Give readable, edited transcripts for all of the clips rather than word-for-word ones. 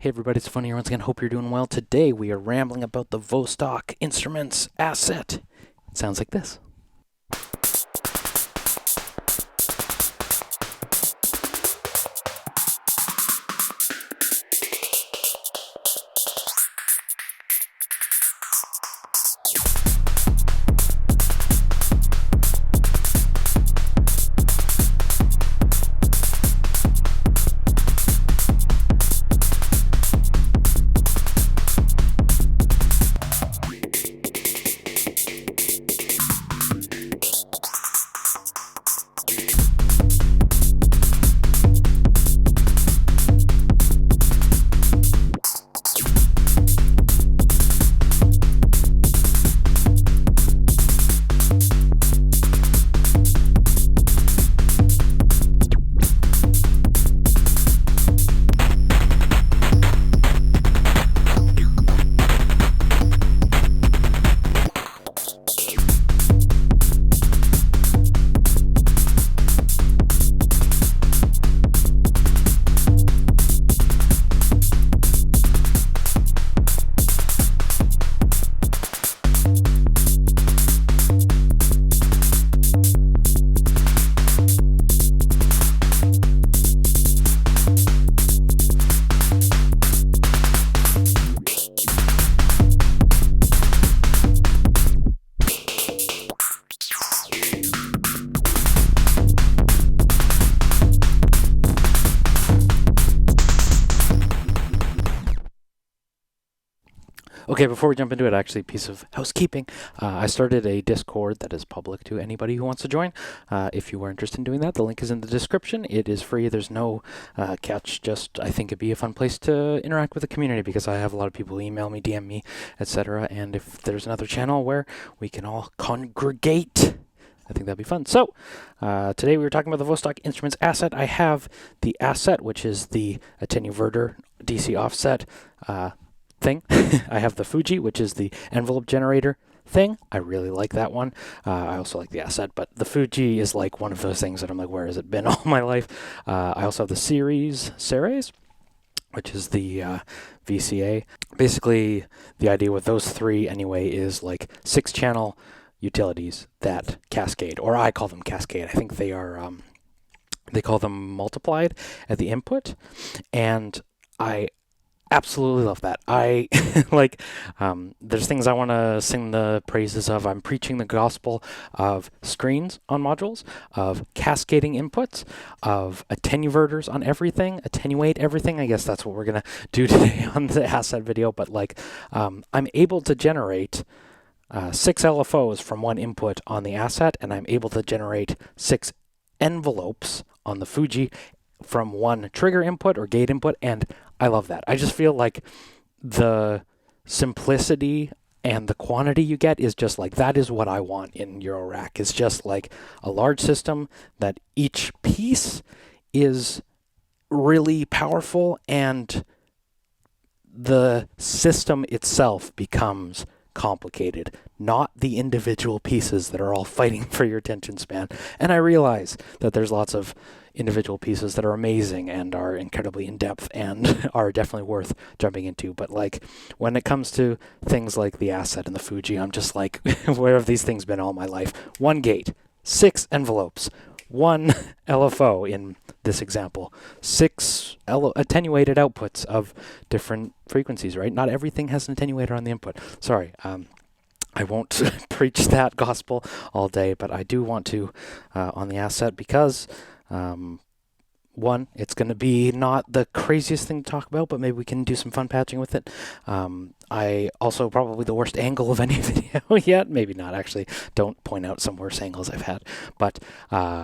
Hey everybody, it's Funny here once again. Hope you're doing well. Today we are rambling about the Vostok Instruments Asset. It sounds like this. Okay, before we jump into it, actually, a piece of housekeeping. I started a Discord that is public to anybody who wants to join. If you are interested in doing that, the link is in the description. It is free. There's no catch. Just, I think it'd be a fun place to interact with the community because I have a lot of people email me, DM me, etc. And if there's another channel where we can all congregate, I think that'd be fun. So, today we were talking about the Vostok Instruments Asset. I have the Asset, which is the attenuverter DC offset thing. I have the Fuji, which is the envelope generator thing. I really like that one. I also like the Asset, but the Fuji is like one of those things that I'm like, where has it been all my life? I also have the Ceres, which is the VCA. Basically, the idea with those three anyway is like 6-channel utilities that cascade, or I call them cascade. I think they are, they call them multiplied at the input, and I absolutely love that. I like, there's things I want to sing the praises of. I'm preaching the gospel of screens on modules, of cascading inputs, of attenuverters on everything, attenuate everything. I guess that's what we're going to do today on the Asset video. But like, I'm able to generate 6 LFOs from one input on the Asset, and I'm able to generate 6 envelopes on the Fuji from one trigger input or gate input, and I love that. I just feel like the simplicity and the quantity you get is just like, that is what I want in Eurorack. It's just like a large system that each piece is really powerful, and the system itself becomes complicated, not the individual pieces that are all fighting for your attention span. And I realize that there's lots of individual pieces that are amazing and are incredibly in-depth and are definitely worth jumping into. But like, when it comes to things like the Asset and the Fuji, I'm just like, where have these things been all my life? 1 gate, 6 envelopes, 1 LFO in this example, 6 attenuated outputs of different frequencies, right? Not everything has an attenuator on the input. Sorry, I won't preach that gospel all day, but I do want to on the Asset because, one, it's going to be not the craziest thing to talk about, but maybe we can do some fun patching with it. I also probably the worst angle of any video yet. Maybe not, actually. Don't point out some worse angles I've had. But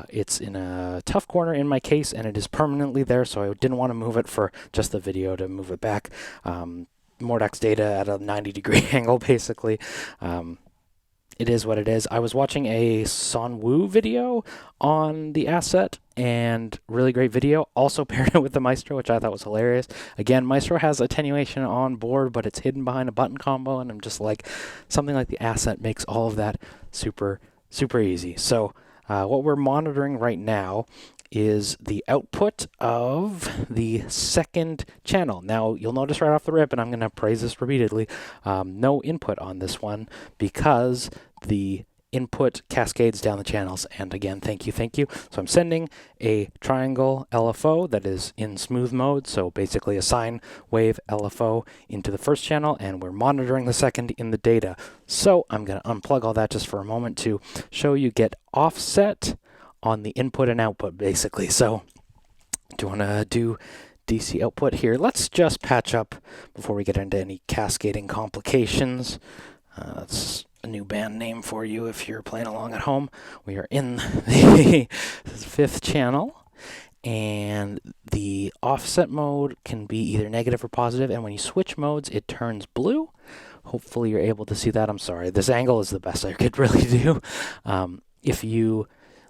it's in a tough corner in my case, and it is permanently there, so I didn't want to move it for just the video to move it back. Mordax data at a 90-degree angle, basically. It is what it is. I was watching a Sonwoo video on the Asset, and really great video. Also paired it with the Maestro, which I thought was hilarious. Again, Maestro has attenuation on board, but it's hidden behind a button combo, and I'm just like, something like the Asset makes all of that super, super easy. So what we're monitoring right now is the output of the second channel. Now, you'll notice right off the rip, and I'm going to praise this repeatedly, no input on this one because the input cascades down the channels. And again, thank you. So I'm sending a triangle LFO that is in smooth mode, so basically a sine wave LFO into the first channel, and we're monitoring the second in the data. So I'm going to unplug all that just for a moment to show you get offset on the input and output, basically. So do you want to do DC output here? Let's just patch up before we get into any cascading complications. That's a new band name for you if you're playing along at home. We are in the fifth channel, and the offset mode can be either negative or positive, and when you switch modes, it turns blue. Hopefully you're able to see that. I'm sorry, this angle is the best I could really do. If you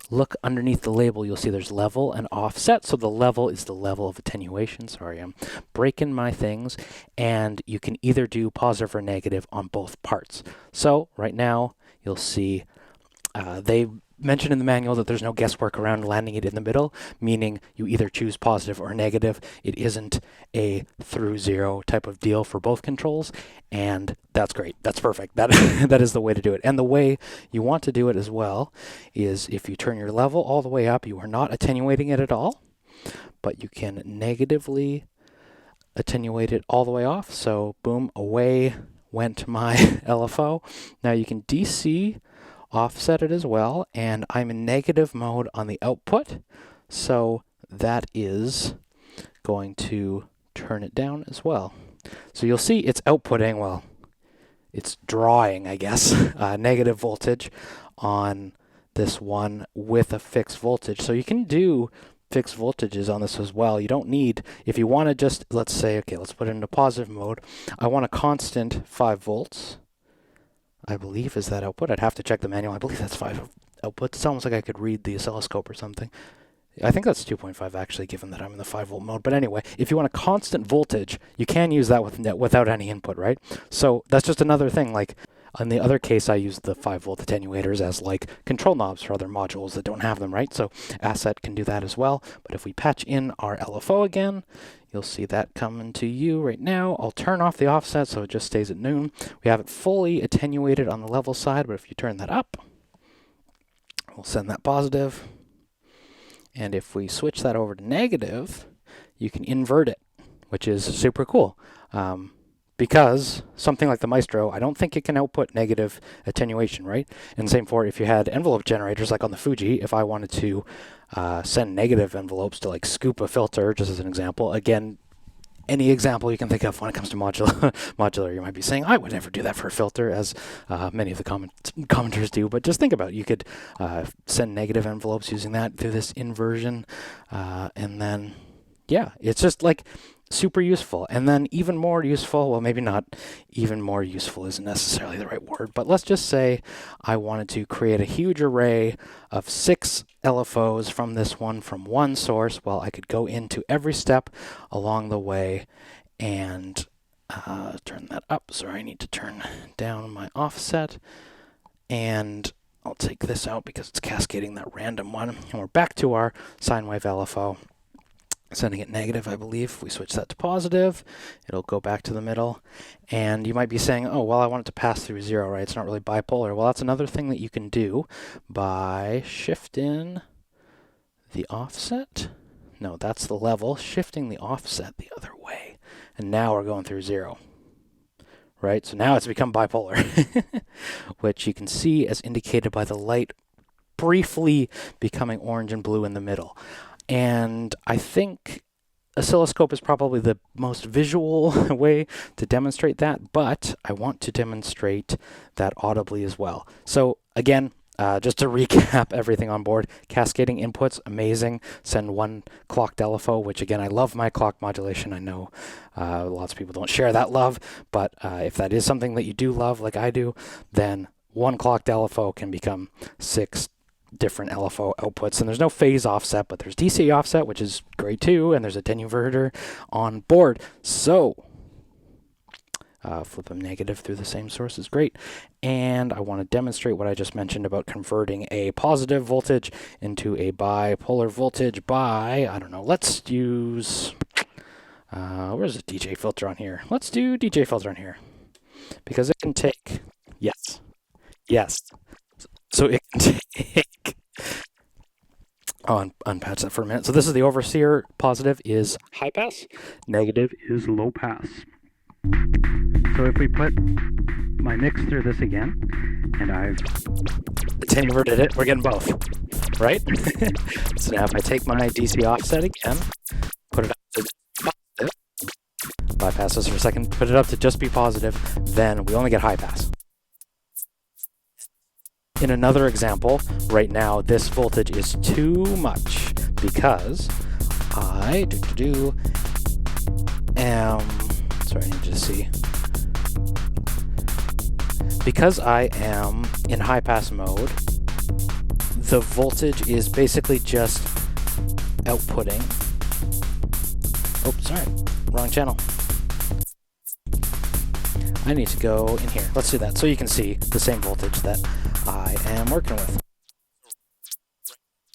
look underneath the label, you'll see there's level and offset. So the level is the level of attenuation. Sorry, I'm breaking my things. And you can either do positive or negative on both parts. So right now, you'll see they mentioned in the manual that there's no guesswork around landing it in the middle, meaning you either choose positive or negative. It isn't a through zero type of deal for both controls, and that's great. That's perfect. That is the way to do it. And the way you want to do it as well is if you turn your level all the way up, you are not attenuating it at all, but you can negatively attenuate it all the way off. So boom, away went my LFO. Now you can DC offset it as well, and I'm in negative mode on the output, so that is going to turn it down as well. So you'll see it's outputting, well, it's drawing, I guess, negative voltage on this one with a fixed voltage. So you can do fixed voltages on this as well. You don't need, if you want to just, let's say, okay, let's put it into positive mode. I want a constant 5 volts. I believe is that output. I'd have to check the manual. I believe that's 5 outputs. It's almost like I could read the oscilloscope or something. I think that's 2.5 actually, given that I'm in the 5 volt mode. But anyway, if you want a constant voltage, you can use that without any input, right? So that's just another thing. Like in the other case, I use the 5 volt attenuators as like control knobs for other modules that don't have them, right? So Asset can do that as well. But if we patch in our LFO again, you'll see that coming to you right now. I'll turn off the offset so it just stays at noon. We have it fully attenuated on the level side, but if you turn that up, we'll send that positive. And if we switch that over to negative, you can invert it, which is super cool. Because something like the Maestro, I don't think it can output negative attenuation, right? And same for if you had envelope generators, like on the Fuji, if I wanted to send negative envelopes to like scoop a filter, just as an example. Again, any example you can think of when it comes to modular, you might be saying, I would never do that for a filter, as many of the commenters do. But just think about it. You could send negative envelopes using that through this inversion. And then, yeah, it's just like super useful. And then even more useful, well, maybe not even more useful isn't necessarily the right word, but let's just say I wanted to create a huge array of 6 LFOs from this one from one source. Well, I could go into every step along the way and turn that up. Sorry, I need to turn down my offset. And I'll take this out because it's cascading that random one. And we're back to our sine wave LFO. Sending it negative, I believe. If we switch that to positive, it'll go back to the middle. And you might be saying, oh, well, I want it to pass through 0, right? It's not really bipolar. Well, that's another thing that you can do by shifting the offset. No, that's the level. Shifting the offset the other way. And now we're going through 0. Right? So now it's become bipolar, which you can see as indicated by the light briefly becoming orange and blue in the middle. And I think oscilloscope is probably the most visual way to demonstrate that, but I want to demonstrate that audibly as well. So again, just to recap everything on board, cascading inputs, amazing. Send one clocked LFO, which again, I love my clock modulation. I know lots of people don't share that love, but if that is something that you do love, like I do, then one clocked LFO can become 6 different LFO outputs. And there's no phase offset, but there's DC offset, which is great too, and there's a attenuator on board. So flip them negative through the same source is great. And I want to demonstrate what I just mentioned about converting a positive voltage into a bipolar voltage by, I don't know, let's use, where's the DJ filter on here? Let's do DJ filter on here. Because it can take, yes. So it can take, unpatch that for a minute. So this is the overseer. Positive is high pass, negative is low pass. So if we put my mix through this again, and I've attenuated it, we're getting both, right? So now if I take my DC offset again, put it up to positive, bypass this for a second, put it up to just be positive, then we only get high pass. In another example, right now this voltage is too much because I sorry, I need you to see. Because I am in high pass mode, the voltage is basically just outputting. Oh, sorry, wrong channel. I need to go in here. Let's do that so you can see the same voltage that I am working with.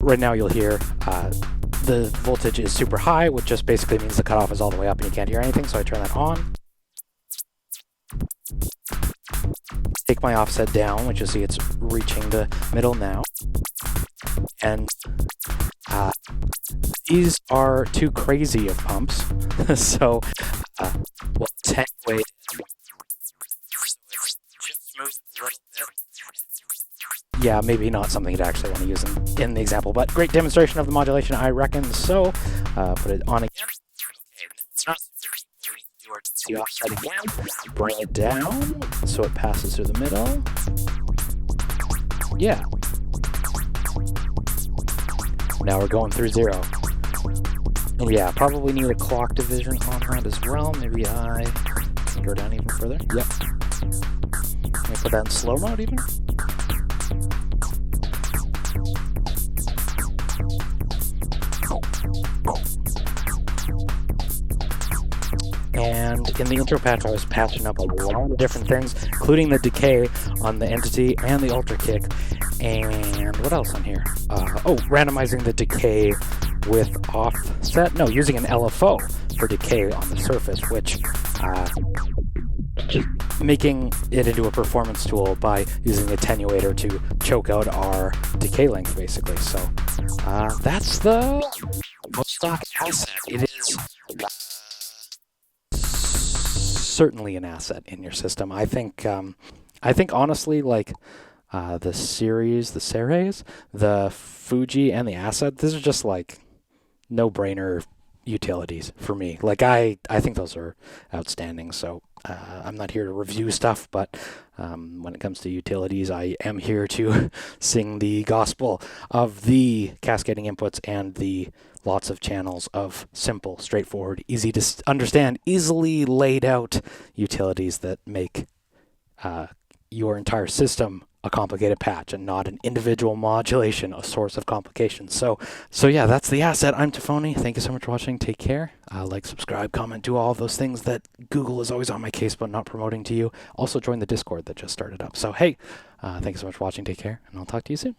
Right now you'll hear the voltage is super high, which just basically means the cutoff is all the way up and you can't hear anything, so I turn that on. Take my offset down, which you'll see it's reaching the middle now. And these are too crazy of pumps, so we'll attenuate. Yeah, maybe not something you'd actually want to use in the example, but great demonstration of the modulation, I reckon. So put it on again. Okay, it's not super deep. We need to do our DC offset again. Bring it down so it passes through the middle. Yeah. Now we're going through 0. Oh yeah, probably need a clock division on that as well. Maybe I can go down even further. Yep. Can I put that in slow mode even? And in the intro patch, I was patching up a lot of different things, including the decay on the entity and the ultra kick. And what else on here? Randomizing the decay with offset. No, using an LFO for decay on the surface, which just making it into a performance tool by using the attenuator to choke out our decay length, basically. So that's the Vostok Asset. It is certainly an asset in your system. I think honestly, like the series, the Ceres, the Fuji, and the Asset, these are just like no-brainer utilities for me. Like I think those are outstanding. So I'm not here to review stuff, but when it comes to utilities, I am here to sing the gospel of the cascading inputs and the lots of channels of simple, straightforward, easy to understand, easily laid out utilities that make your entire system a complicated patch and not an individual modulation, a source of complications. So yeah, that's the Asset. I'm Tafony. Thank you so much for watching. Take care. Like, subscribe, comment, do all of those things that Google is always on my case but not promoting to you. Also join the Discord that just started up. So hey, thank you so much for watching. Take care, and I'll talk to you soon.